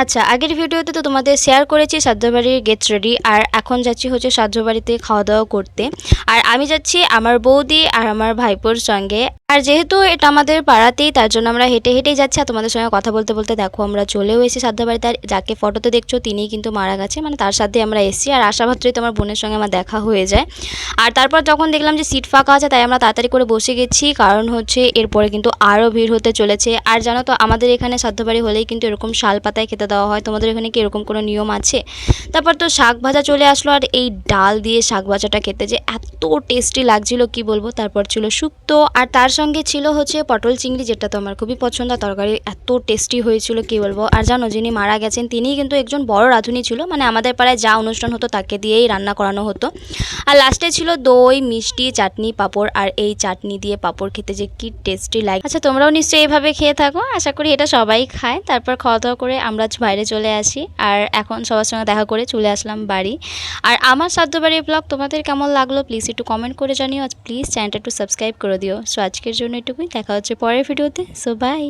আচ্ছা, আগের ভিডিওতে তো তোমাদের শেয়ার করেছি সাধ্যবাড়ির গেট রেডি, আর এখন যাচ্ছি হচ্ছে সাধ্যবাড়িতে খাওয়া দাওয়া করতে। আর আমি যাচ্ছি আমার বৌদি আর আমার ভাইপোর সঙ্গে। আর যেহেতু এটা আমাদের পাড়াতেই, তার জন্য আমরা হেঁটে হেঁটেই যাচ্ছি। আর তোমাদের সঙ্গে কথা বলতে বলতে দেখো আমরা চলেও এসেছি সাধ্যবাড়িতে। আর যাকে ফটোতে দেখছো তিনিই কিন্তু মারা গেছে, মানে তার সাথে আমরা এসেছি। আর আশা ভাদ্রই তোমার বোনের সঙ্গে আমার দেখা হয়ে যায়। আর তারপর যখন দেখলাম যে সিট ফাঁকা আছে, তাই আমরা তাড়াতাড়ি করে বসে গেছি, কারণ হচ্ছে এরপরে কিন্তু আরও ভিড় হতে চলেছে। আর জানো তো আমাদের এখানে সাধ্যবাড়ি হলেই কিন্তু এরকম শাল পাতায় খেতে দেওয়া হয়। তোমাদের এখানে কি এরকম কোনো নিয়ম আছে? তারপর তো শাক ভাজা চলে আসলো, আর এই ডাল দিয়ে শাক ভাজাটা খেতে যে এত টেস্টি লাগছিল কি বলবো। তারপর ছিল শুক্তো, আর তার সঙ্গে ছিল হচ্ছে পটল চিংড়ি, যেটা তো আমার খুবই পছন্দ। তরকারি এত টেস্টি হয়েছিল কি বলবো। আর জানো যিনি মারা গেছেন তিনিই কিন্তু একজন বড় রাঁধুনি ছিল, মানে আমাদের পাড়ায় যা অনুষ্ঠান হতো তাকে দিয়েই রান্না করানো হতো। আর লাস্টে ছিল দই, মিষ্টি, চাটনি, পাঁপড়। আর এই চাটনি দিয়ে পাঁপড় খেতে যে কি টেস্টি লাগে। আচ্ছা, তোমরাও নিশ্চয়ই এইভাবে খেয়ে থাকো, আশা করি এটা সবাই খায়। তারপর খাওয়া দাওয়া করে আমরা বাইরে চলে আসি, আর এখন সবার সঙ্গে দেখা করে চলে আসলাম বাড়ি। আর আমার সাধ্যবাড়ির ব্লগ তোমাদের কেমন লাগলো প্লিজ একটু কমেন্ট করে জানিও। প্লিজ চ্যানেলটা একটু সাবস্ক্রাইব করে দিও। সো আজকের জন্য এটুকুই, দেখা হচ্ছে পরের ভিডিওতে। So by.